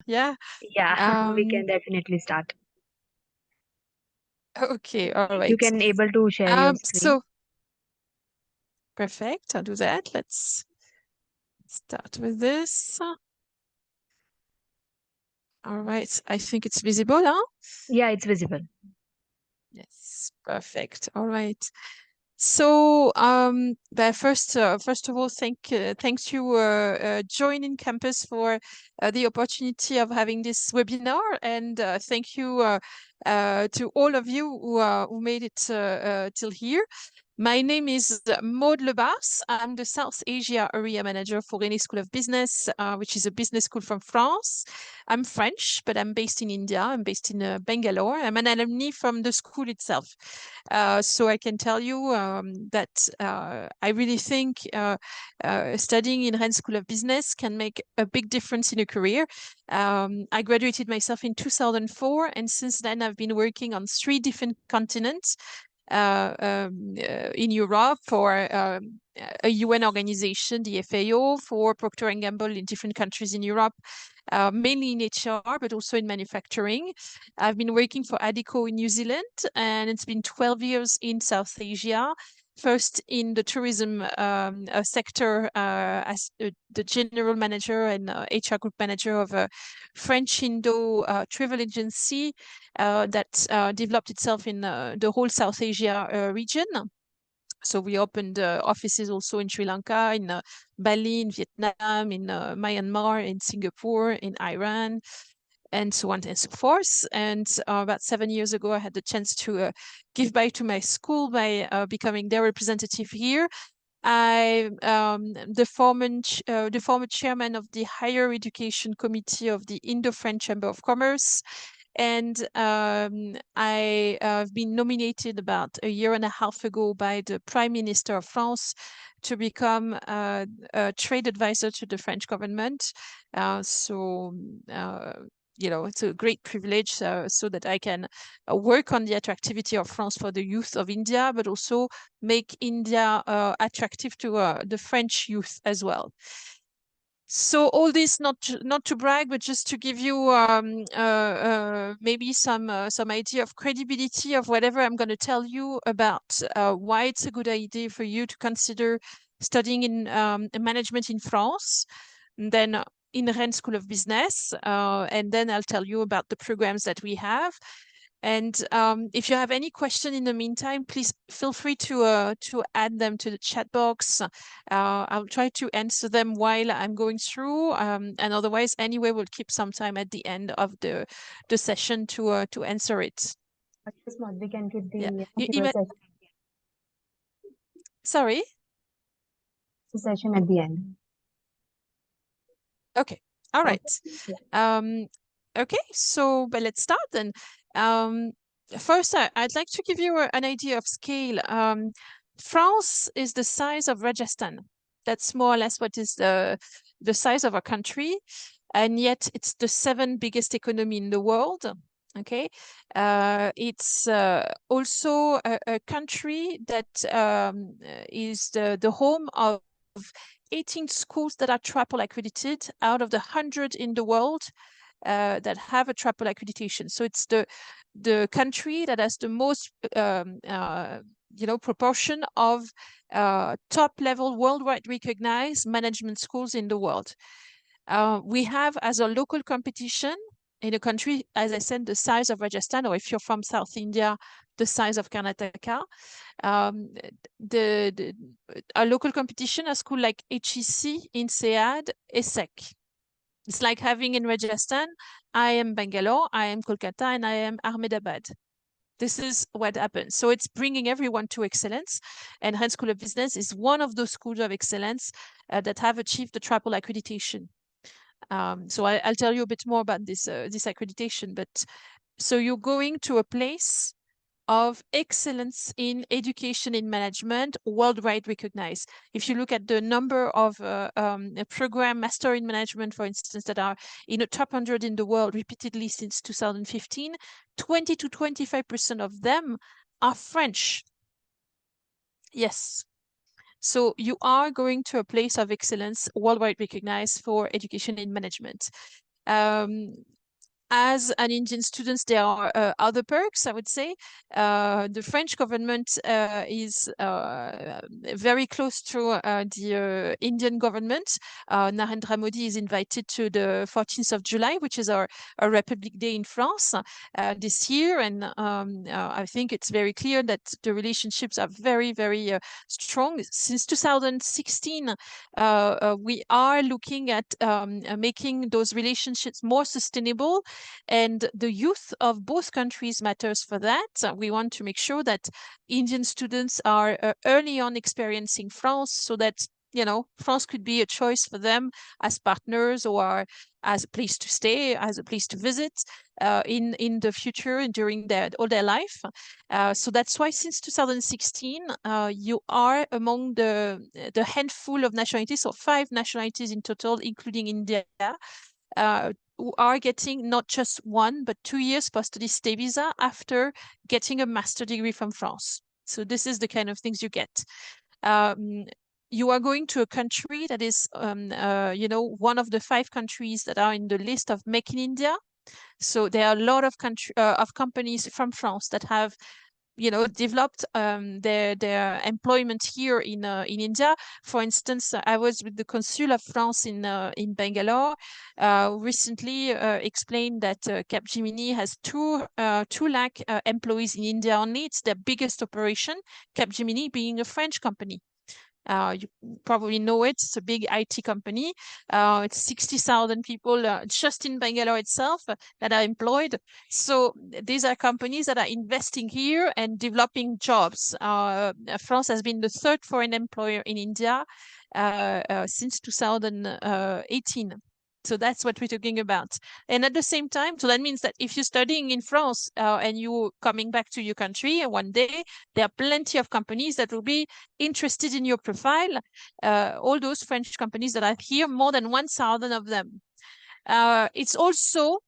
Yeah. Yeah, we can Um, definitely start. okay, all You right. can able to share your screen. So perfect. I'll do that. Let's start with this. All right. I think it's visible, huh? Yeah, it's visible. Yes, perfect. All right. So, but first of all, thanks you joining campus for the opportunity of having this webinar, and thank you to all of you who made it till here. My name is Maud Lebas. I'm the South Asia Area Manager for Rennes School of Business, which is a business school from France. I'm French, but I'm based in India. I'm based in Bangalore. I'm an alumni from the school itself. So I can tell you that I really think studying in Rennes School of Business can make a big difference in a career. I graduated myself in 2004, and since then I've been working on 3 different continents in Europe for a UN organization, the FAO, for Procter & Gamble in different countries in Europe, mainly in HR, but also in manufacturing. I've been working for Adico in New Zealand, and it's been 12 years in South Asia. First in the tourism sector as the general manager and HR group manager of a French Indo travel agency that developed itself in the whole South Asia region. So we opened offices also in Sri Lanka, in Bali, in Vietnam, in Myanmar, in Singapore, in Iran, and so on and so forth. And about 7 years ago, I had the chance to give back to my school by becoming their representative here. I'm the former chairman of the Higher Education Committee of the Indo-French Chamber of Commerce. And I have been nominated about a year and a half ago by the Prime Minister of France to become a trade advisor to the French government. You know, it's a great privilege so that I can work on the attractivity of France for the youth of India, but also make India attractive to the French youth as well. So all this not to brag, but just to give you maybe some idea of credibility of whatever I'm going to tell you about why it's a good idea for you to consider studying in management in France, and then in Rennes School of Business, and then I'll tell you about the programs that we have. And if you have any question in the meantime, please feel free to add them to the chat box. I'll try to answer them while I'm going through, and otherwise, anyway, we'll keep some time at the end of the session to answer it. Yes, Maud, we can keep Yeah. the Even, sorry. session at the end. Okay. All Okay. right. Yeah. Okay. So, but let's start then. First, I'd like to give you an idea of scale. France is the size of Rajasthan. That's more or less what is the size of our country, and yet it's the 7th biggest economy in the world. Okay, it's also a country that is the home of 18 schools that are triple accredited out of the 100 in the world that have a triple accreditation. So it's the country that has the most proportion of top level worldwide recognized management schools in the world. We have as a local competition in a country, as I said, the size of Rajasthan, or if you're from South India, the size of Karnataka. A local competition, a school like HEC, INSEAD, ESSEC. It's like having in Rajasthan, I am Bangalore, I am Kolkata, and I am Ahmedabad. This is what happens. So it's bringing everyone to excellence. And Rennes School of Business is one of those schools of excellence that have achieved the triple accreditation. So I'll tell you a bit more about this accreditation. But so you're going to a place of excellence in education in management, worldwide recognized. If you look at the number of program master in management, for instance, that are in the top 100 in the world repeatedly since 2015, 20 to 25% of them are French. Yes. So you are going to a place of excellence, worldwide recognized for education in management. As an Indian student, there are other perks, I would say. The French government is very close to the Indian government. Narendra Modi is invited to the 14th of July, which is our Republic Day in France this year. And I think it's very clear that the relationships are very, very strong. Since 2016, we are looking at making those relationships more sustainable. And the youth of both countries matters for that. We want to make sure that Indian students are early on experiencing France so that, France could be a choice for them as partners or as a place to stay, as a place to visit in the future and during all their life. So that's why since 2016, you are among the handful of nationalities, so 5 nationalities in total, including India, who are getting not just 1, but 2 years post-study stay visa after getting a master degree from France. So this is the kind of things you get. You are going to a country that is, one of the 5 countries that are in the list of Make in India. So there are a lot of companies from France that have developed their employment here in India. For instance, I was with the Consul of France in Bangalore recently explained that Capgemini has 2 lakh employees in India only. It's their biggest operation, Capgemini being a French company. You probably know it. It's a big IT company. It's 60,000 people just in Bangalore itself that are employed. So these are companies that are investing here and developing jobs. France has been the 3rd foreign employer in India since 2018. So that's what we're talking about. And at the same time, so that means that if you're studying in France and you're coming back to your country one day, there are plenty of companies that will be interested in your profile. All those French companies that are here, more than 1,000 of them. It's also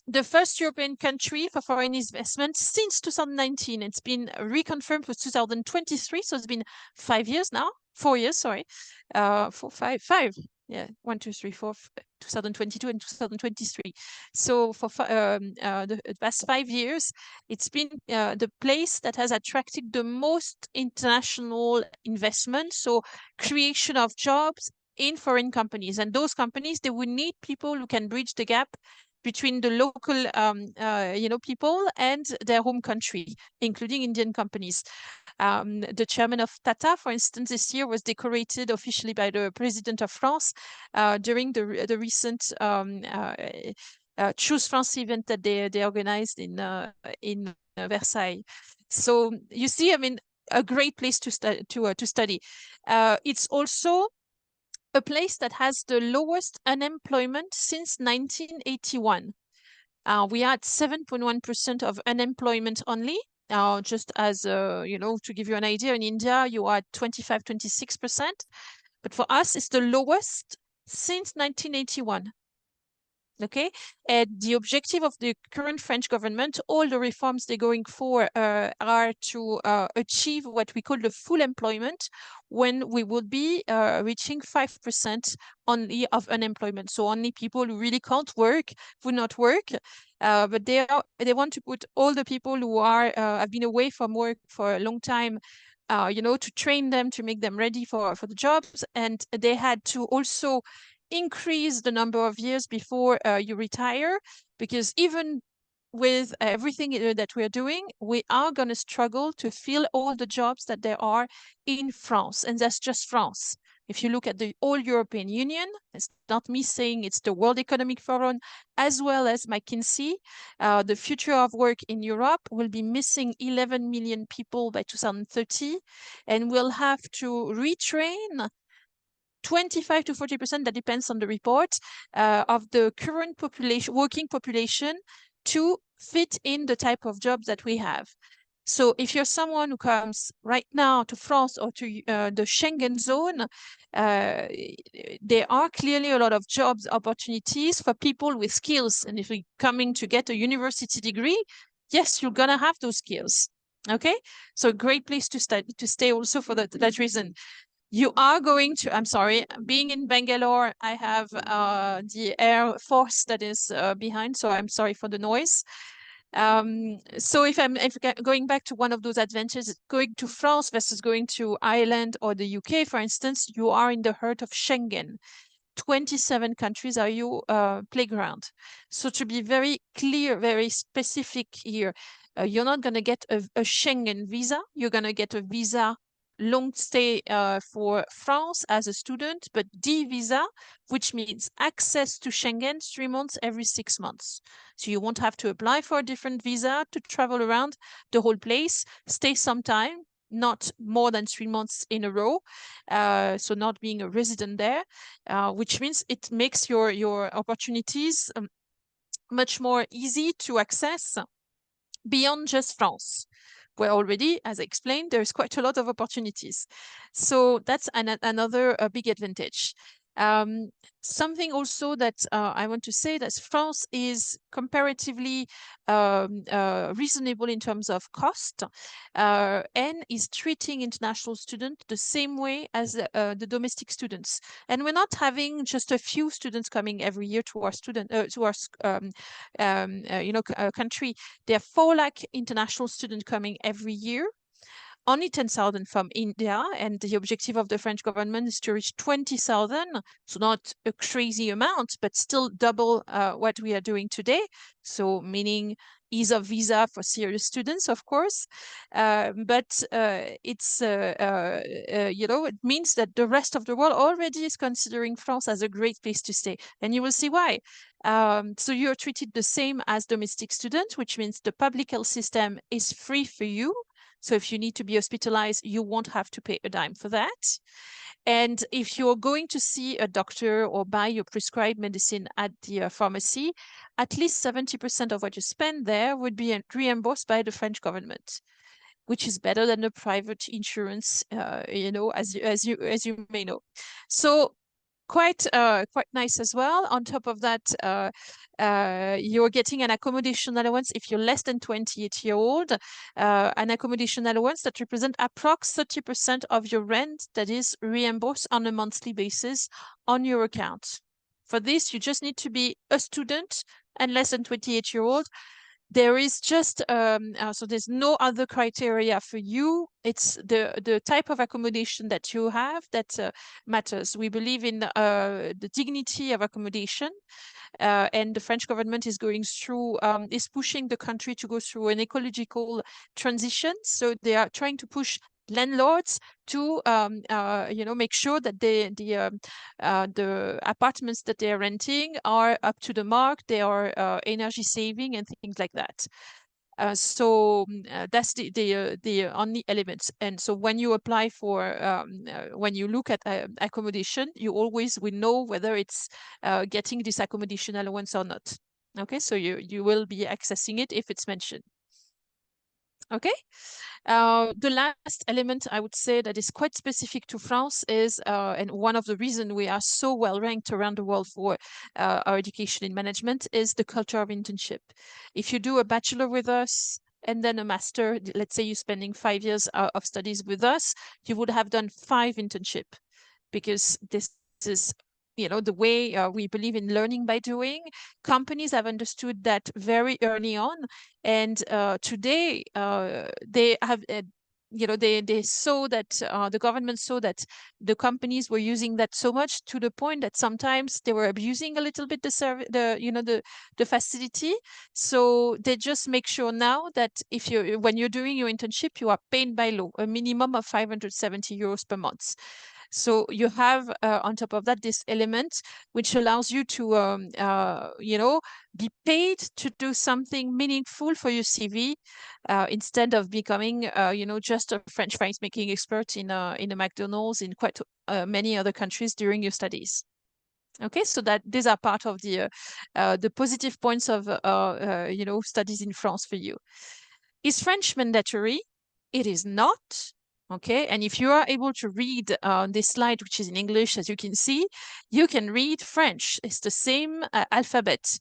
the first European country for foreign investment since 2019. It's been reconfirmed for 2023, so it's been 5 years now. 4 years, sorry. 5. Yeah, 1, 2, 3, 4, 2022 and 2023. So for the past 5 years, it's been the place that has attracted the most international investment. So creation of jobs in foreign companies. And those companies, they would need people who can bridge the gap between the local, people and their home country, including Indian companies. The chairman of Tata, for instance, this year was decorated officially by the president of France during the recent Choose France event that they organized in Versailles. So you see, I mean, a great place to study. It's also a place that has the lowest unemployment since 1981. We are at 7.1% of unemployment only. Just as, to give you an idea, in India, you are at 25, 26%. But for us, it's the lowest since 1981. Okay, and the objective of the current French government, all the reforms they're going for are to achieve what we call the full employment, when we would be reaching 5% only of unemployment. So only people who really can't work would not work. But they want to put all the people who are have been away from work for a long time, to train them, to make them ready for the jobs. And they had to also increase the number of years before you retire, because even with everything that we're doing, we are going to struggle to fill all the jobs that there are in France. And that's just France. If you look at the whole European Union, it's not me saying, it's the World Economic Forum, as well as McKinsey, the future of work in Europe will be missing 11 million people by 2030, and we'll have to retrain 25 to 40%, that depends on the report, of the current working population to fit in the type of jobs that we have. So if you're someone who comes right now to France or to the Schengen zone, there are clearly a lot of jobs opportunities for people with skills. And if you're coming to get a university degree, yes, you're going to have those skills. Okay, so a great place to stay also for that reason. You are going to, I'm sorry, being in Bangalore, I have the Air Force that is behind, so I'm sorry for the noise. So if going back to one of those adventures, going to France versus going to Ireland or the UK, for instance, you are in the heart of Schengen. 27 countries are your playground. So to be very clear, very specific here, you're not going to get a Schengen visa. You're going to get a visa long stay for France as a student, but D visa, which means access to Schengen 3 months every 6 months. So you won't have to apply for a different visa to travel around the whole place, stay some time, not more than 3 months in a row. So not being a resident there, which means it makes your opportunities much more easy to access beyond just France, where already, as I explained, there's quite a lot of opportunities. So that's another big advantage. Something also that I want to say that France is comparatively reasonable in terms of cost, and is treating international students the same way as the domestic students. And we're not having just a few students coming every year to our country. There are 4 lakh international students coming every year. Only 10,000 from India, and the objective of the French government is to reach 20,000. So not a crazy amount, but still double what we are doing today. So meaning ease of visa for serious students, of course. But it's, it means that the rest of the world already is considering France as a great place to stay. And you will see why. So you're treated the same as domestic students, which means the public health system is free for you. So if you need to be hospitalized, you won't have to pay a dime for that. And if you're going to see a doctor or buy your prescribed medicine at the pharmacy, at least 70% of what you spend there would be reimbursed by the French government, which is better than the private insurance, as you may know. So quite nice as well. On top of that, you're getting an accommodation allowance if you're less than 28-year-old, an accommodation allowance that represents approx 30% of your rent that is reimbursed on a monthly basis on your account. For this, you just need to be a student and less than 28-year-old. There is just so there's no other criteria for you. It's the type of accommodation that you have that matters. We believe in the dignity of accommodation, and the French government is going through is pushing the country to go through an ecological transition. So they are trying to push landlords to make sure that the apartments that they're renting are up to the mark, they are energy saving and things like that. So that's the only elements. And so when you apply for when you look at accommodation, you always will know whether it's getting this accommodation allowance or not. Okay, so you will be accessing it if it's mentioned. Okay. The last element I would say that is quite specific to France is, and one of the reasons we are so well ranked around the world for our education in management, is the culture of internship. If you do a bachelor with us and then a master, let's say you're spending 5 years of studies with us, you would have done 5 internship, because this is the way we believe in learning by doing. Companies have understood that very early on, and today they have they saw that the government saw that the companies were using that so much to the point that sometimes they were abusing a little bit the facility. So they just make sure now that when you're doing your internship, you are paid by law, a minimum of 570 euros per month. So you have on top of that this element which allows you to be paid to do something meaningful for your CV, instead of becoming just a French fries making expert in a McDonald's in quite many other countries during your studies. Okay, so that these are part of the positive points of studies in France for you. Is French mandatory? It is not. Okay, and if you are able to read this slide, which is in English, as you can see, you can read French. It's the same alphabet.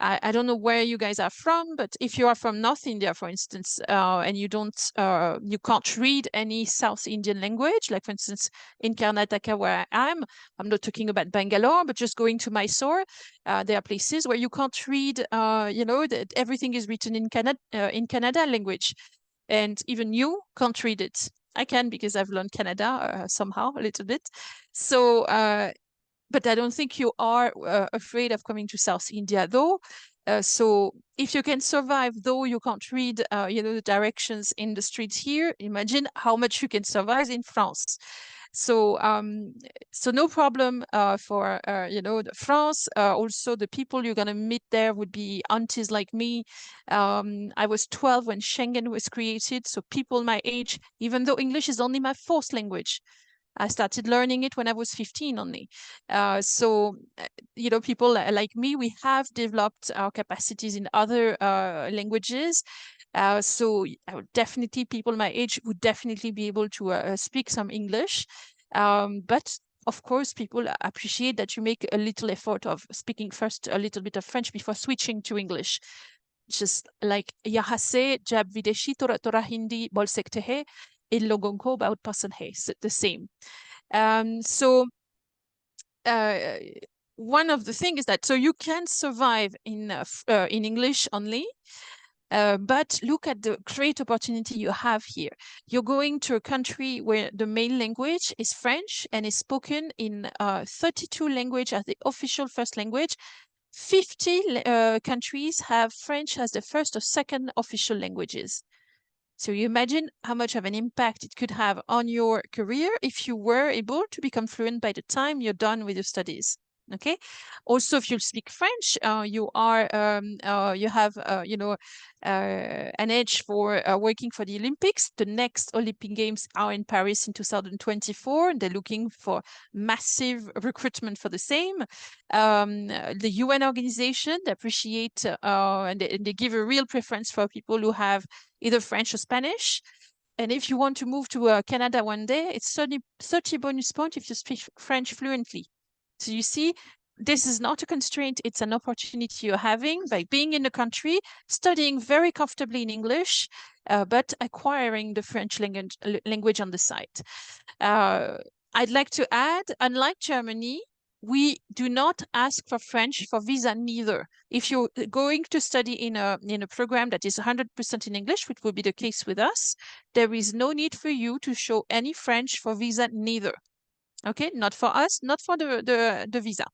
I don't know where you guys are from, but if you are from North India, for instance, and you can't read any South Indian language, like for instance, in Karnataka where I'm not talking about Bangalore, but just going to Mysore, there are places where you can't read, that everything is written in Kannada language, and even you can't read it. I can because I've learned Kannada somehow a little bit. So but I don't think you are afraid of coming to South India, though. So if you can survive, though you can't read, the directions in the streets here, imagine how much you can survive in France. So, so no problem for France. Also, the people you're gonna meet there would be aunties like me. I was 12 when Schengen was created, so people my age, even though English is only my fourth language. I started learning it when I was 15 only. People like me, we have developed our capacities in other languages. Definitely people my age would definitely be able to speak some English. But of course, people appreciate that you make a little effort of speaking first a little bit of French before switching to English. Just like यहाँ से जब विदेशी थोड़ा हिंदी बोल सकते हैं, इन लोगों को बहुत पसंद है. The same. One of the things is that so you can survive in English only, but look at the great opportunity you have here. You're going to a country where the main language is French and is spoken in 32 languages as the official first language. 50 countries have French as the first or second official languages. So you imagine how much of an impact it could have on your career if you were able to become fluent by the time you're done with your studies. Okay. Also, if you speak French, you have an edge for working for the Olympics. The next Olympic Games are in Paris in 2024. They're looking for massive recruitment for the same. The UN organization, they appreciate and they give a real preference for people who have either French or Spanish. And if you want to move to Canada one day, it's 30 bonus points if you speak French fluently. So you see, this is not a constraint, it's an opportunity you're having by being in the country, studying very comfortably in English, but acquiring the French language on the side. I'd like to add, unlike Germany, we do not ask for French for visa neither. If you're going to study in a program that is 100% in English, which would be the case with us, there is no need for you to show any French for visa neither. Okay, not for us, not for the visa.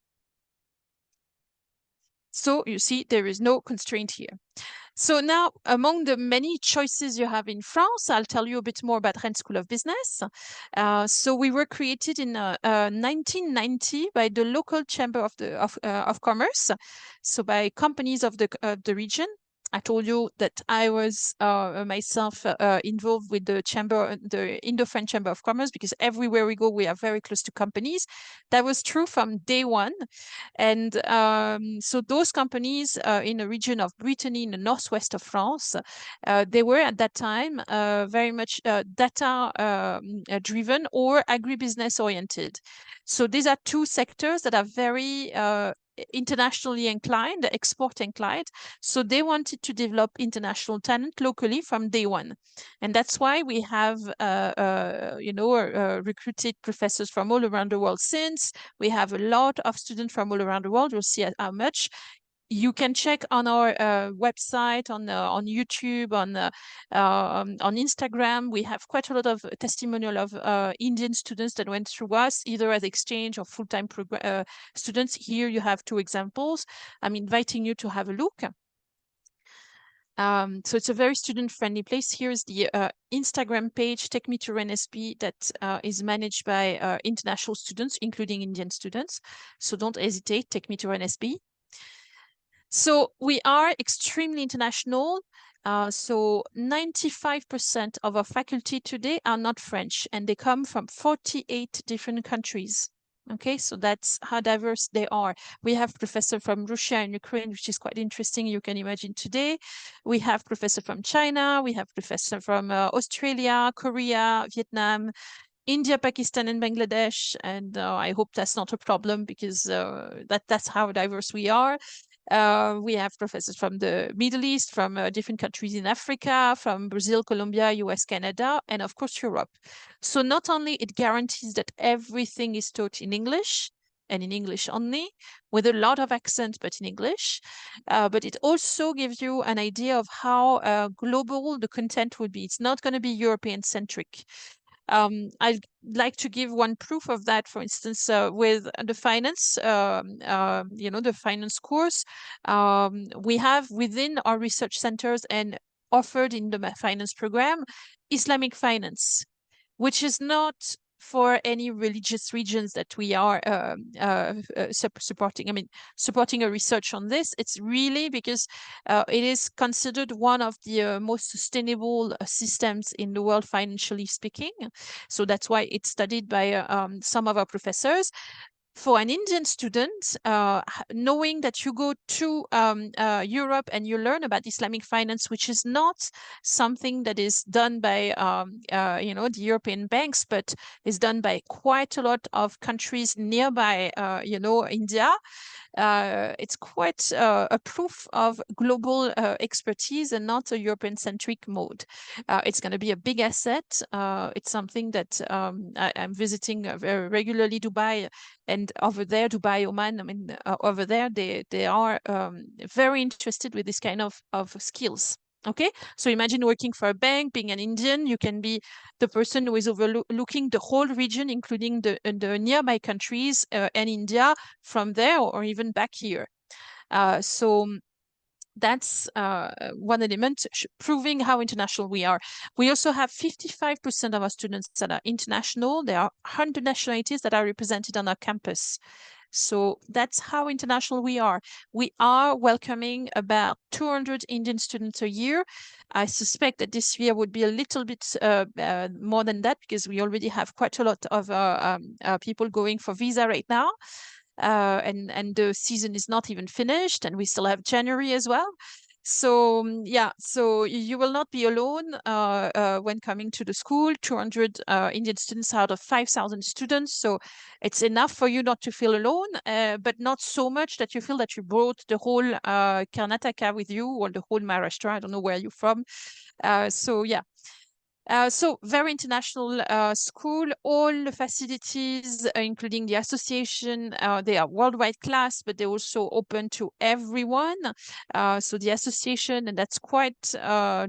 So you see, there is no constraint here. So now, among the many choices you have in France, I'll tell you a bit more about Rennes School of Business. So we were created in 1990 by the local chamber of commerce, so by companies of the region. I told you that I was myself involved with the Indo-French Chamber of Commerce, because everywhere we go, we are very close to companies. That was true from day one. And so those companies in the region of Brittany, in the northwest of France, they were at that time very much data driven or agribusiness oriented. So these are two sectors that are very internationally inclined, export inclined. So they wanted to develop international talent locally from day one. And that's why we have, recruited professors from all around the world since. We have a lot of students from all around the world. You'll see how much. You can check on our website, on YouTube, on Instagram. We have quite a lot of testimonial of Indian students that went through us, either as exchange or full-time students. Here you have two examples. I'm inviting you to have a look. So it's a very student-friendly place. Here's the Instagram page, Take Me to Rennes, that is managed by international students, including Indian students. So don't hesitate, Take Me to Rennes. So we are extremely international. So 95% of our faculty today are not French, and they come from 48 different countries. Okay, so that's how diverse they are. We have professor from Russia and Ukraine, which is quite interesting. You can imagine today. We have professor from China. We have professor from Australia, Korea, Vietnam, India, Pakistan, and Bangladesh. And I hope that's not a problem, because that's how diverse we are. We have professors from the Middle East, from different countries in Africa, from Brazil, Colombia, US, Canada, and of course Europe. So not only it guarantees that everything is taught in English and in English only, with a lot of accent, but in English, but it also gives you an idea of how global the content would be. It's not going to be European centric. I'd like to give one proof of that, for instance, with the finance, the finance course. We have within our research centers and offered in the finance program, Islamic finance, which is not for any religious regions that we are supporting. I mean, supporting a research on this. It's really because it is considered one of the most sustainable systems in the world, financially speaking. So that's why it's studied by some of our professors. For an Indian student, knowing that you go to Europe and you learn about Islamic finance, which is not something that is done by the European banks, but is done by quite a lot of countries nearby, India. It's quite a proof of global expertise and not a European-centric mode. It's going to be a big asset. It's something that I'm visiting very regularly, Dubai, and over there, Dubai, Oman. I mean, over there, they are very interested with this kind of skills. Okay, so imagine working for a bank, being an Indian, you can be the person who is overlooking the whole region, including the nearby countries and India from there, or even back here. So that's one element proving how international we are. We also have 55% of our students that are international. There are 100 nationalities that are represented on our campus. So that's how international we are. We are welcoming about 200 Indian students a year. I suspect that this year would be a little bit more than that, because we already have quite a lot of people going for visa right now. And the season is not even finished, and we still have January as well. So yeah, so you will not be alone when coming to the school. 200 Indian students out of 5,000 students. So it's enough for you not to feel alone, but not so much that you feel that you brought the whole Karnataka with you, or the whole Maharashtra. I don't know where you're from. So yeah. So very international school. All the facilities, including the association, they are worldwide class, but they're also open to everyone. So the association, and that's quite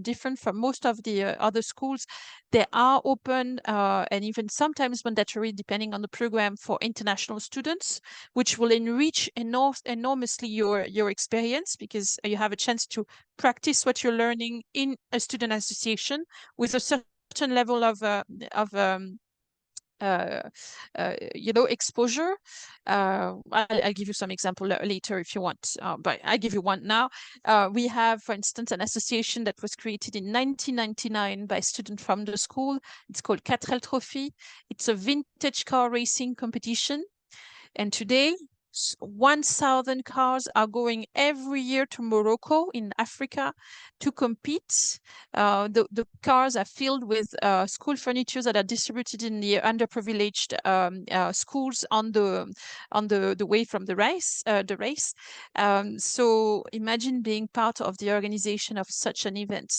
different from most of the other schools, they are open and even sometimes mandatory, depending on the program, for international students, which will enrich enormously your experience, because you have a chance to practice what you're learning in a student association with a certain level of exposure. I'll give you some example later if you want, but I give you one now. We have, for instance, an association that was created in 1999 by a student from the school. It's called Parental Trophy. It's a vintage car racing competition. And today, 1,000 cars are going every year to Morocco in Africa to compete. The cars are filled with school furniture that are distributed in the underprivileged schools on the way from the race. So imagine being part of the organization of such an event.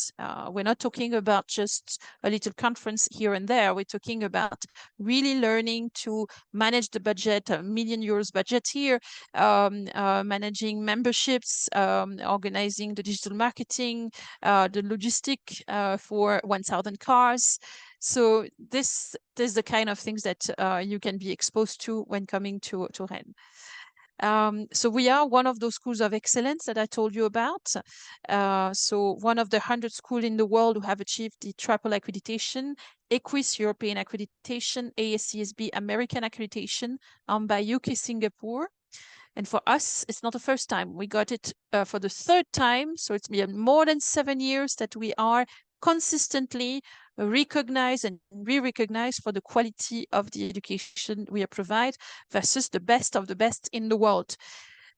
We're not talking about just a little conference here and there. We're talking about really learning to manage the budget, €1 million budget here, managing memberships, organizing the digital marketing, the logistic for 1,000 cars. So this is the kind of things that you can be exposed to when coming to Rennes. So we are one of those schools of excellence that I told you about. So one of the 100 schools in the world who have achieved the triple accreditation: EQUIS European accreditation, ASCSB American accreditation, by UK Singapore. And for us, it's not the first time. We got it for the third time. So it's been more than 7 years that we are consistently recognized and re-recognized for the quality of the education we provide versus the best of the best in the world.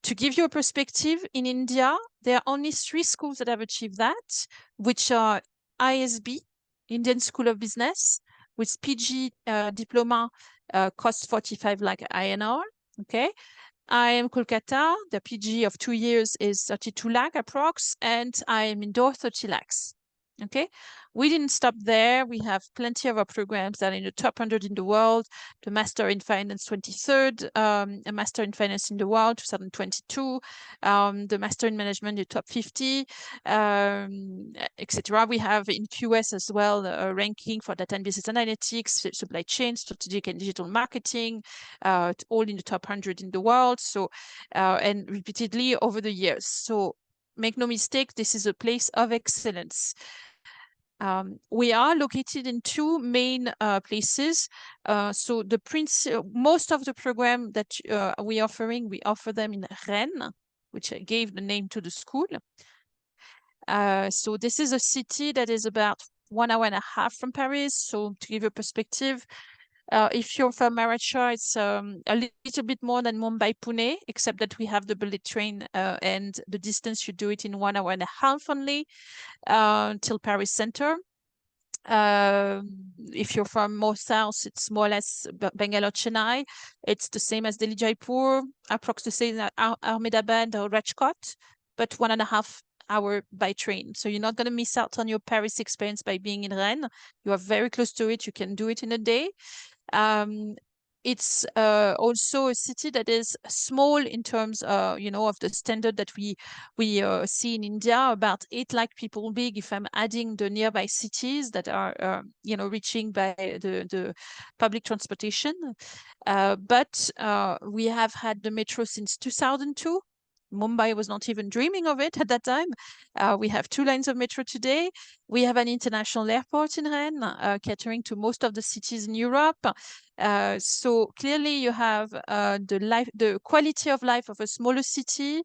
To give you a perspective, in India, there are only 3 schools that have achieved that, which are ISB, Indian School of Business, with PG diploma, costs 45 lakh INR, okay? IIM Kolkata, the PG of 2 years is 32 lakh approx, and IIM Indore 30 lakhs. Okay, we didn't stop there. We have plenty of our programs that are in the top 100 in the world. The Master in Finance 23rd, a Master in Finance in the world 2022, the Master in Management in the top 50, etc. We have in QS as well a ranking for data and business analytics, supply chain, strategic and digital marketing, all in the top 100 in the world. So, and repeatedly over the years. So make no mistake, this is a place of excellence. We are located in two main places. So most of the program that we offer them in Rennes, which I gave the name to the school. So this is a city that is about 1 hour and a half from Paris. So to give you a perspective, if you're from Maharashtra, it's a little bit more than Mumbai-Pune, except that we have the bullet train and the distance, you do it in 1 hour and a half only till Paris center. If you're from more south, it's more or less Bangalore, Chennai. It's the same as Delhi, Jaipur, approximately Ahmedabad or Rajkot, but 1.5 hour by train. So you're not going to miss out on your Paris experience by being in Rennes. You are very close to it. You can do it in a day. It's also a city that is small in terms, of the standard that we see in India, about 8 lakh people big. If I'm adding the nearby cities that are, reaching by the public transportation, but we have had the metro since 2002. Mumbai was not even dreaming of it at that time. We have 2 lines of metro today. We have an international airport in Rennes, catering to most of the cities in Europe. So clearly you have the quality of life of a smaller city,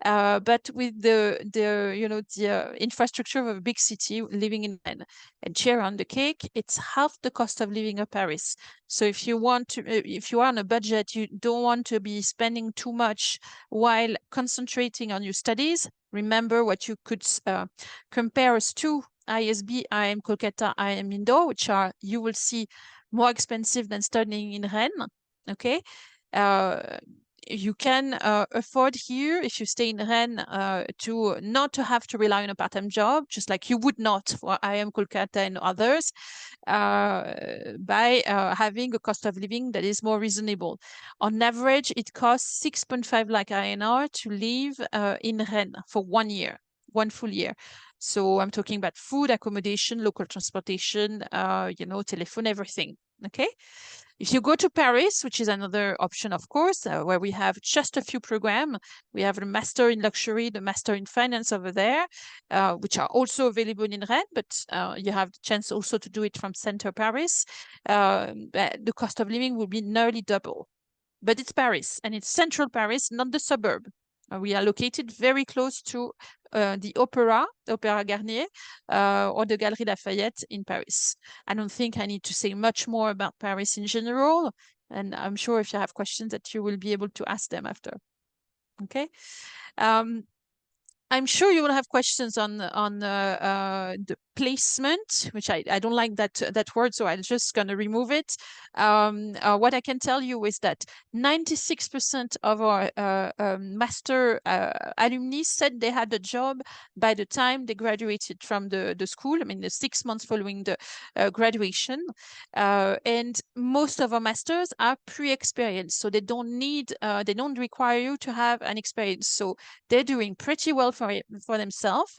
but with the infrastructure of a big city, living in Rennes. And cherry on the cake, it's half the cost of living in Paris. So if you are on a budget, you don't want to be spending too much while concentrating on your studies. Remember what you could compare us to: ISB, IIM Kolkata, IIM Indore, which are, you will see, more expensive than studying in Rennes. Okay. You can afford here, if you stay in Rennes, to not to have to rely on a part-time job, just like you would not for IIM Kolkata and others, by having a cost of living that is more reasonable. On average, it costs 6.5 lakh INR to live in Rennes for 1 year, 1 full year. So I'm talking about food, accommodation, local transportation, telephone, everything. Okay. If you go to Paris, which is another option, of course, where we have just a few programs, we have the Master in Luxury, the Master in Finance over there, which are also available in Rennes, but you have the chance also to do it from center Paris. The cost of living will be nearly double. But it's Paris, and it's central Paris, not the suburb. We are located very close to the Opera Garnier, or the Galerie Lafayette in Paris. I don't think I need to say much more about Paris in general, and I'm sure if you have questions that you will be able to ask them after. Okay. I'm sure you will have questions on the placement, which I don't like that word, so I'm just going to remove it. What I can tell you is that 96% of our master alumni said they had a job by the time they graduated from the school. I mean, the 6 months following the graduation. And most of our masters are pre-experienced, so they don't require you to have an experience. So they're doing pretty well for themselves,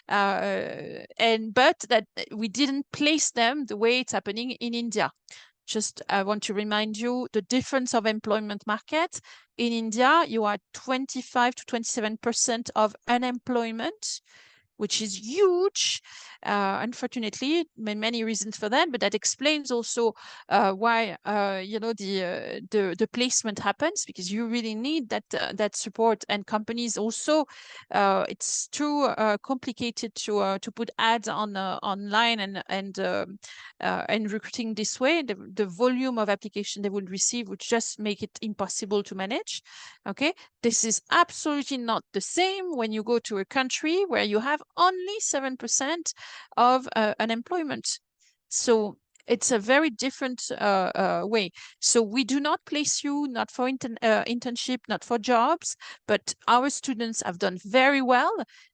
but that we didn't place them the way it's happening in India. Just I want to remind you the difference of employment market. In India, you are 25 to 27% of unemployment, which is huge. Unfortunately, many reasons for that, but that explains also why the placement happens, because you really need that support. And companies also, it's too complicated to put ads on online and recruiting this way. The volume of application they would receive would just make it impossible to manage. Okay, this is absolutely not the same when you go to a country where you have only 7% of unemployment. So It's a very different way. So we do not place you not for internship, not for jobs, but our students have done very well.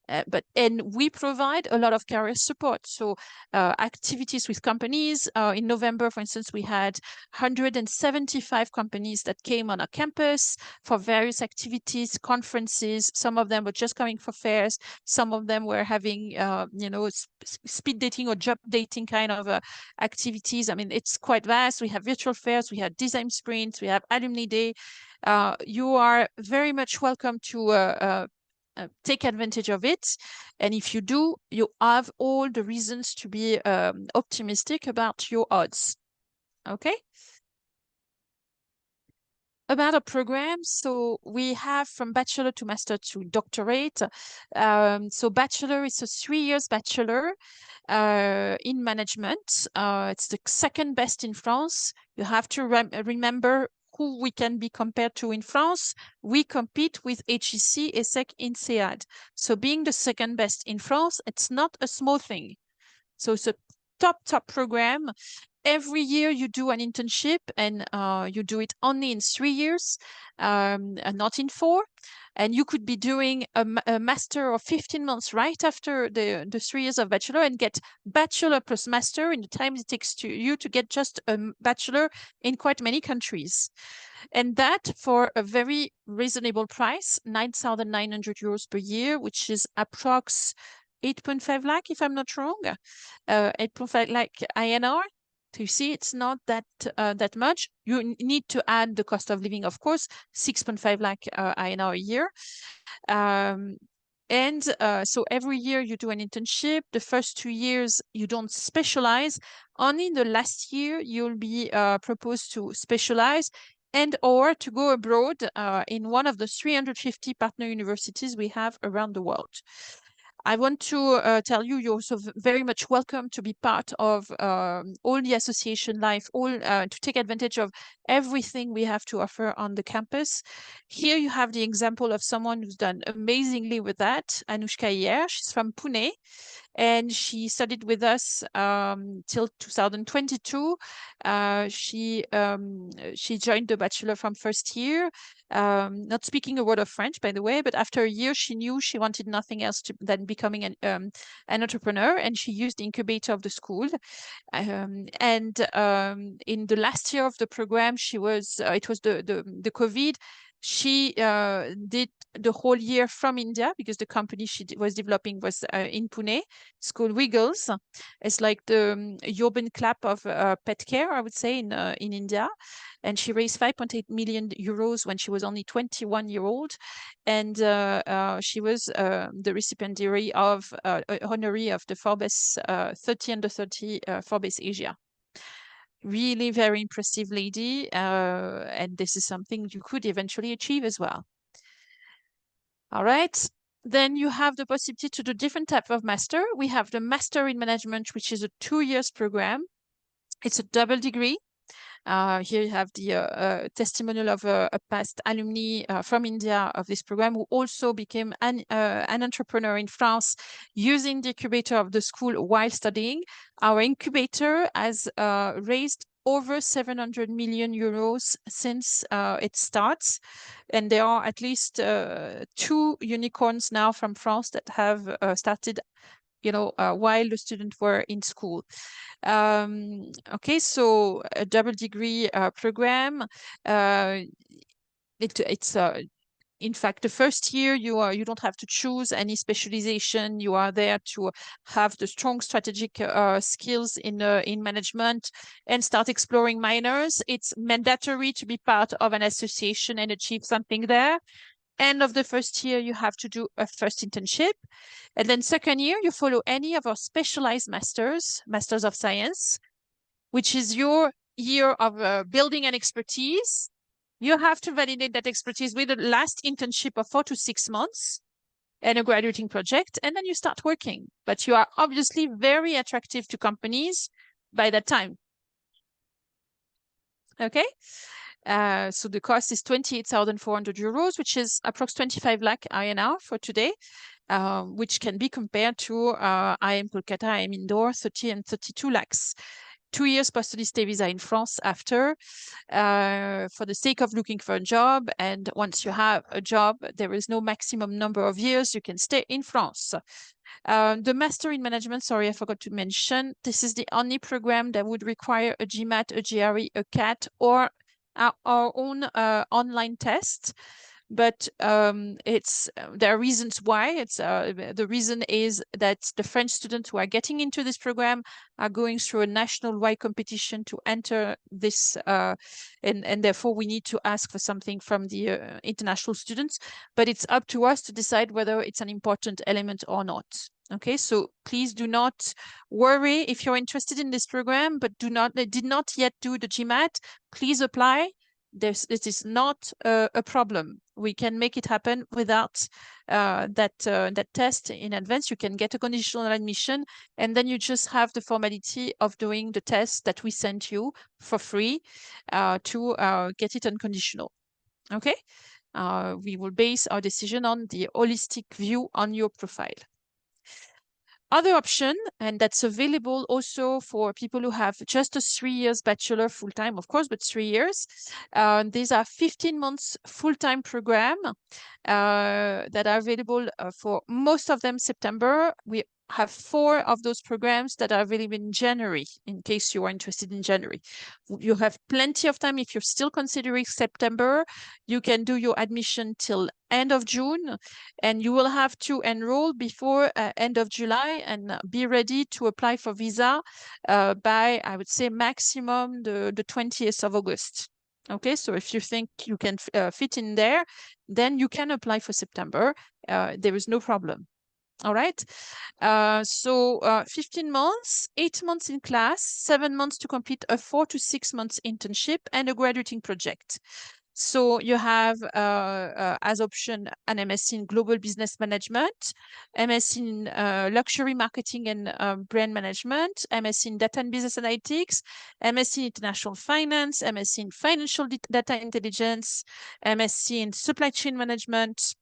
And we provide a lot of career support. So activities with companies. In November, for instance, we had 175 companies that came on our campus for various activities, conferences. Some of them were just coming for fairs. Some of them were having, speed dating or job dating kind of activities. I mean, it's quite vast. We have virtual fairs, we have design sprints, we have alumni day. You are very much welcome to take advantage of it. And if you do, you have all the reasons to be optimistic about your odds. Okay? About a program, so we have from bachelor to master to doctorate. So bachelor is a 3 years bachelor in management. It's the second best in France. You have to remember who we can be compared to in France. We compete with HEC, ESSEC, INSEAD. So being the second best in France, it's not a small thing. So it's a top program. Every year you do an internship, and you do it only in 3 years, and not in 4. And you could be doing a master of 15 months right after the 3 years of bachelor and get bachelor plus master in the time it takes to you to get just a bachelor in quite many countries. And that for a very reasonable price, 9,900 euros per year, which is approx 8.5 lakh, if I'm not wrong, 8.5 lakh INR. So you see, it's not that much. You need to add the cost of living, of course, 6.5 lakh INR a year. So every year you do an internship. The first 2 years you don't specialize. Only in the last year you'll be proposed to specialize and or to go abroad in one of the 350 partner universities we have around the world. I want to tell you, you're also very much welcome to be part of all the association life, to take advantage of everything we have to offer on the campus. Here you have the example of someone who's done amazingly with that, Anushka Iyer. She's from Pune, and she studied with us till 2022. She joined the bachelor from first year. Not speaking a word of French, by the way, but after a year, she knew she wanted nothing else than becoming an entrepreneur, and she used the incubator of the school. In the last year of the program, it was the COVID. She did the whole year from India because the company she was developing was in Pune. It's called Wiggles. It's like the urban clap of pet care, I would say, in India. And she raised 5.8 million euros when she was only 21-year-old. And she was the recipientary of honoree of the Forbes 30 under 30 Forbes Asia. Really very impressive lady. And this is something you could eventually achieve as well. All right. Then you have the possibility to do different type of master. We have the Master in Management, which is a 2 years program. It's a double degree. Here you have the testimonial of a past alumni from India of this program who also became an entrepreneur in France using the incubator of the school while studying. Our incubator has raised over 700 million euros since it starts. And there are at least 2 unicorns now from France that have started while the students were in school. Okay, so a double degree program. It's in fact, the first year you don't have to choose any specialization. You are there to have the strong strategic skills in management and start exploring minors. It's mandatory to be part of an association and achieve something there. End of the first year, you have to do a first internship. And then second year, you follow any of our specialized masters of science, which is your year of building an expertise. You have to validate that expertise with a last internship of 4 to 6 months and a graduating project, and then you start working. But you are obviously very attractive to companies by that time. Okay? So the cost is 28,400 euros, which is approx 25 lakh INR for today, which can be compared to IIM Kolkata, IIM Indore, 30 and 32 lakhs. 2 years post-study stay visa in France after, for the sake of looking for a job. And once you have a job, there is no maximum number of years you can stay in France. The Master in Management, sorry, I forgot to mention, this is the only program that would require a GMAT, a GRE, a CAT, or our own online test. But there are reasons why. The reason is that the French students who are getting into this program are going through a national-wide competition to enter this, and therefore we need to ask for something from the international students. But it's up to us to decide whether it's an important element or not. Okay, so please do not worry if you're interested in this program, but did not yet do the GMAT. Please apply. This is not a problem. We can make it happen without that test in advance. You can get a conditional admission, and then you just have the formality of doing the test that we sent you for free to get it unconditional. Okay, we will base our decision on the holistic view on your profile. Other option, and that's available also for people who have just a 3 years bachelor full-time, of course, but 3 years. These are 15 months full-time program that are available for most of them September. We have 4 of those programs that are available in January, in case you are interested in January. You have plenty of time. If you're still considering September, you can do your admission till end of June, and you will have to enroll before end of July and be ready to apply for visa by, I would say, maximum the 20th of August. Okay, so if you think you can fit in there, then you can apply for September. There is no problem. All right. So 15 months, 8 months in class, 7 months to complete a 4 to 6 months internship and a graduating project. So you have as option an MSc in Global Business Management, MSc in Luxury Marketing and Brand Management, MSc in Data and Business Analytics, MSc in International Finance, MSc in Financial Data Intelligence, MSc in Supply Chain Management,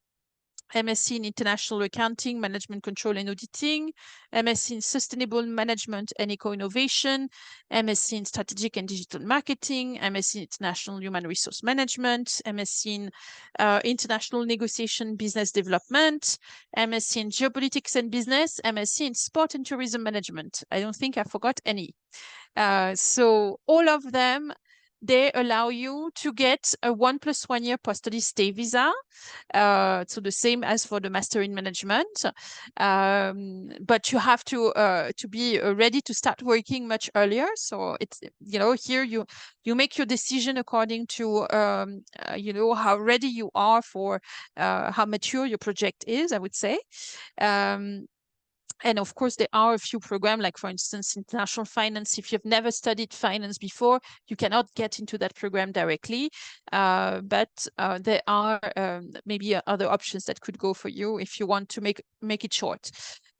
MSc in International Accounting, Management Control and Auditing, MSc in Sustainable Management and Eco-Innovation, MSc in Strategic and Digital Marketing, MSc in International Human Resource Management, MSc in International Negotiation Business Development, MSc in Geopolitics and Business, MSc in Sport and Tourism Management. I don't think I forgot any. So all of them, they allow you to get a 1 + 1 year post-study stay visa. So the same as for the Master in Management. But you have to be ready to start working much earlier. So it's, here you make your decision according to, how ready you are for how mature your project is, I would say. And of course, there are a few programs, like for instance, International Finance. If you've never studied finance before, you cannot get into that program directly. But there are maybe other options that could go for you if you want to make it short.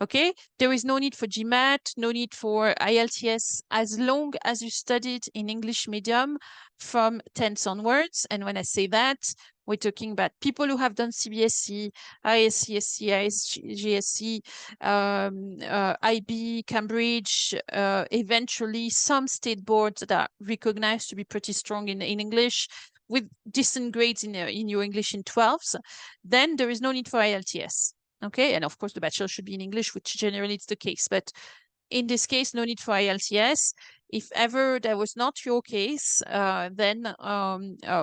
Okay, there is no need for GMAT, no need for IELTS, as long as you studied in English medium from 10th onwards. And when I say that, we're talking about people who have done CBSE, ISCSE, ISGSE, IB, Cambridge, eventually some state boards that are recognized to be pretty strong in English, with decent grades in your English in 12s, then there is no need for IELTS. Okay, and of course the bachelor should be in English, which generally is the case, but in this case, no need for IELTS. If ever that was not your case, then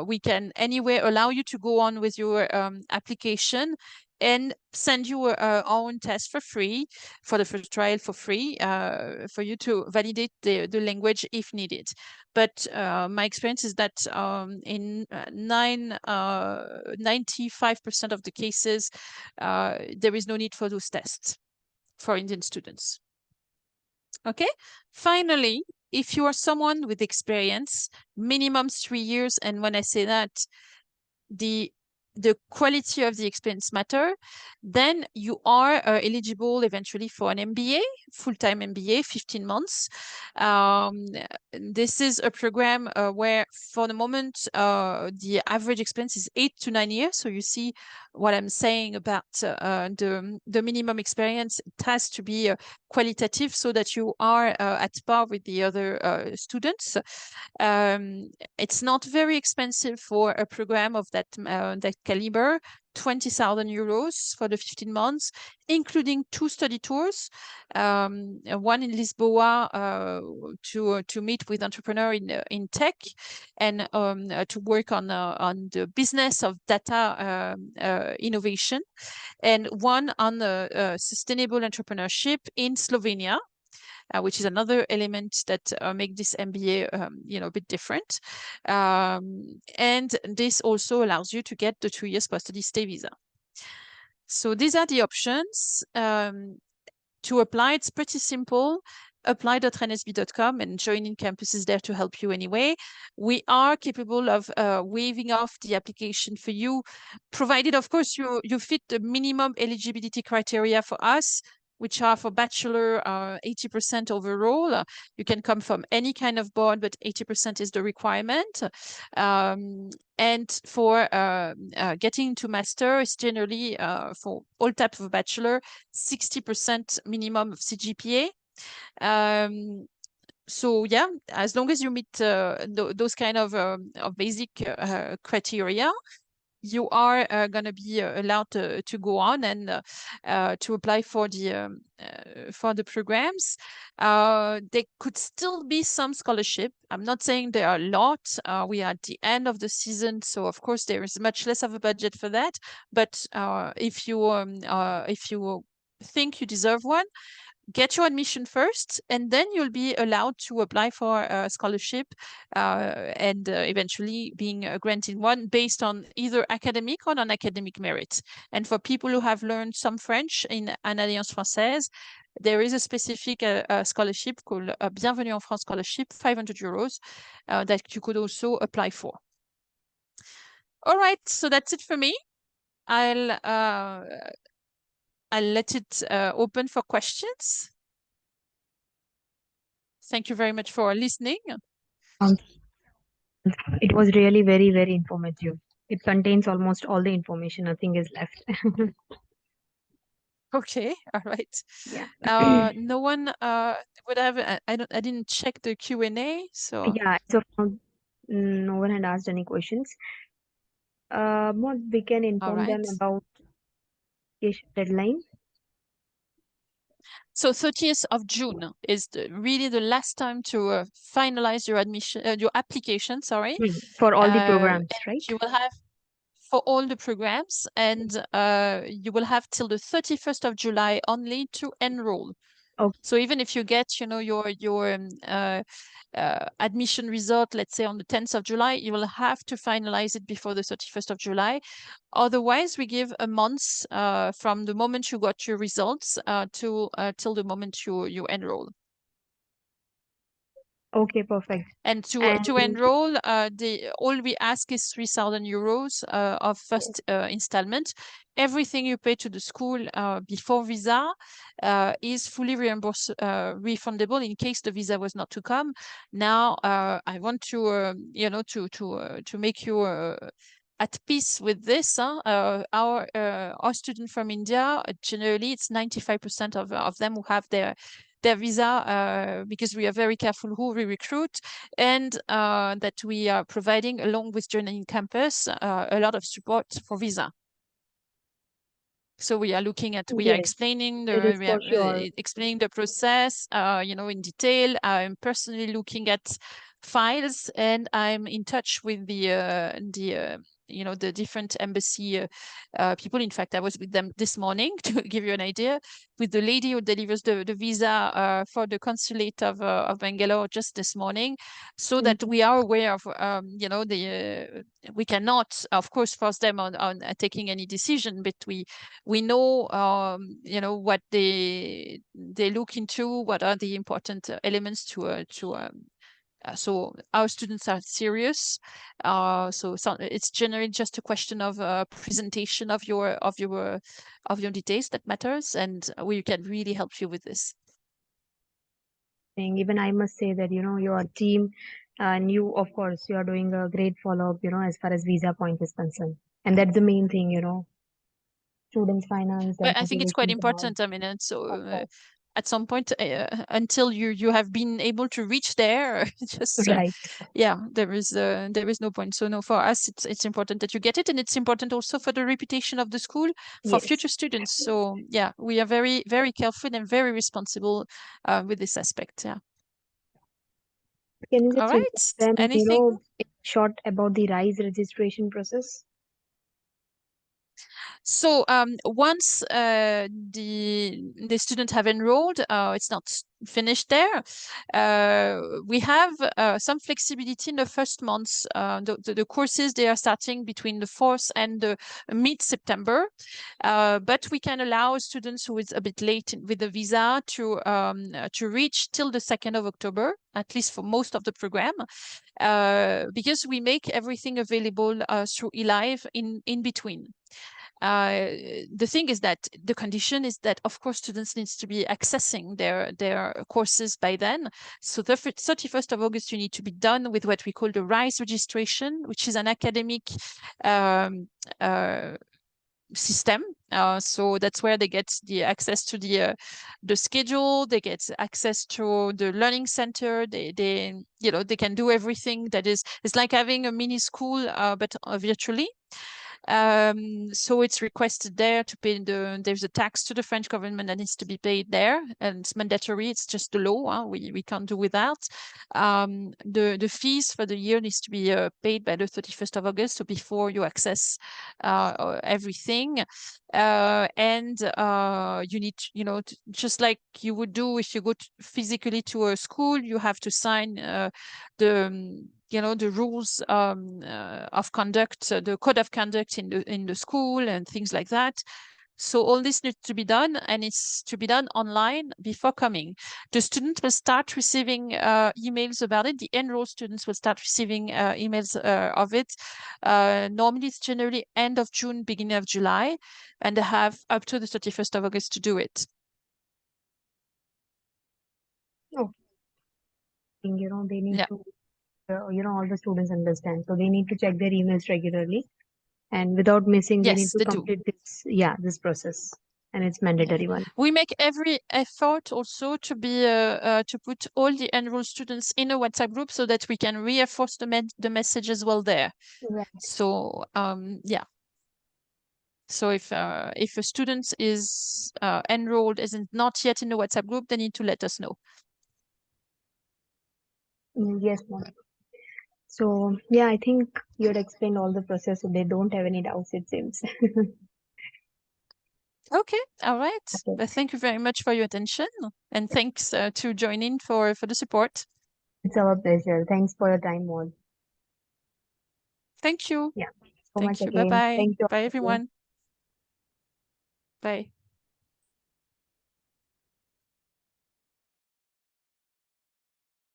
we can anyway allow you to go on with your application and send you our own test for free, for the first trial for free, for you to validate the language if needed. But my experience is that in 95% of the cases, there is no need for those tests for Indian students. Okay, finally, if you are someone with experience, minimum 3 years, and when I say that, the quality of the experience matter, then you are eligible eventually for an MBA, full-time MBA, 15 months. This is a program where for the moment, the average experience is 8 to 9 years. So you see what I'm saying about the minimum experience. It has to be qualitative so that you are at par with the other students. It's not very expensive for a program of that caliber. 20,000 euros for the 15 months, including 2 study tours, one in Lisboa to meet with entrepreneurs in tech and to work on the business of data innovation, and one on sustainable entrepreneurship in Slovenia. Which is another element that make this MBA, a bit different. And this also allows you to get the 2 years post-study stay visa. So these are the options. To apply, it's pretty simple. Apply.rennesb.com, and joining campus is there to help you anyway. We are capable of waiving off the application for you, provided, of course, you fit the minimum eligibility criteria for us, which are for bachelor 80% overall. You can come from any kind of board, but 80% is the requirement. And for getting into master, is generally for all types of bachelor, 60% minimum of CGPA. So yeah, as long as you meet those kind of basic criteria, you are going to be allowed to go on and to apply for the programs. There could still be some scholarship. I'm not saying there are a lot. We are at the end of the season, so of course there is much less of a budget for that. But if you think you deserve one, get your admission first, and then you'll be allowed to apply for a scholarship and eventually being granted one based on either academic or non-academic merit. And for people who have learned some French in an Alliance Française, there is a specific scholarship called a Bienvenue en France scholarship, 500 euros, that you could also apply for. All right, so that's it for me. I'll let it open for questions. Thank you very much for listening. It was really very, very informative. It contains almost all the information. Nothing is left. Okay, all right. Yeah. No one would have. I didn't check the Q&A, so Yeah. So no one had asked any questions. What we can all inform them right. about deadline. So 30th of June is really the last time to finalize your your application. Sorry, For all the and programs, right? you will have for all the programs, and you will have till the 31st of July only to enroll. Okay. So even if you get, your admission result, let's say on the 10th of July, you will have to finalize it before the 31st of July. Otherwise, we give a month from the moment you got your results till the moment you enroll. Okay, perfect. And to And enroll, all we ask is 3,000 euros of first installment. Everything you pay to the school before visa is fully refundable in case the visa was not to come. Now, I want to to make you at peace with this. Our student from India, generally, it's 95% of them who have their visa because we are very careful who we recruit, and that we are providing, along with Journey Campus, a lot of support for visa. So we are looking at, we are yes, explaining it is for sure. explaining the process, in detail. I'm personally looking at files, and I'm in touch with the different embassy people. In fact, I was with them this morning to give you an idea, with the lady who delivers the visa for the consulate of Bangalore just this morning, so that we are aware of, we cannot, of course, force them on taking any decision, but we know, what they look into, what are the important elements so our students are serious. So it's generally just a question of presentation of your details that matters, and we can really help you with this. Even I must say that, your team and you, of course, you are doing a great follow-up, as far as visa point is concerned. And that's the main thing, students' finance, their But I think it's quite motivations and all. important. I mean, and so Of course. at some point, until you have been able to reach there, just Right. yeah, there is no point. So no, for us, it's important that you get it, and it's important also for the reputation of the school for Yes. future students. So yeah, we are very, very careful and very responsible with this aspect. Yeah. Can you All just right. inform them, Anything? in short about the RISE registration process? So once the student have enrolled, it's not finished there. We have some flexibility in the first months. The courses, they are starting between the 4th and the mid-September, but we can allow students who is a bit late with the visa to reach till the 2nd of October, at least for most of the program, because we make everything available through eLive in between. The thing is that the condition is that, of course, students needs to be accessing their courses by then. So the 31st of August, you need to be done with what we call the RISE registration, which is an academic system. So that's where they get the access to the schedule. They get access to the learning center. They can do everything. It's like having a mini school, but virtually. So it's requested there to pay there's a tax to the French government that needs to be paid there, and it's mandatory. It's just the law. We can't do without. The fees for the year needs to be paid by the 31st of August, so before you access everything. And you need, just like you would do if you go physically to a school, you have to sign the rules of conduct, the code of conduct in the school and things like that. So all this needs to be done, and it's to be done online before coming. The student will start receiving emails about it. The enrolled students will start receiving emails of it. Normally, it's generally end of June, beginning of July, and they have up to the 31st of August to do it. Oh, they need Yeah. to, all the students understand. So they need to check their emails regularly, and without missing, they need Yes, to they do. complete this process, and it's Yeah. mandatory one. We make every effort also to be to put all the enrolled students in a WhatsApp group so that we can reinforce the message as well there. Right. So yeah. So if a student is enrolled isn't not yet in the WhatsApp group, they need to let us know. Yes, ma'am. So yeah, I think you had explained all the process, so they don't have any doubts, it seems. Okay, all right. Okay. Well, thank you very much for your attention, and thanks to join in for the support. It's our pleasure. Thanks for your time, Maud. Thank you. Yeah, so much Thank you. Bye again. bye. Thank you Bye all of you. everyone. Bye.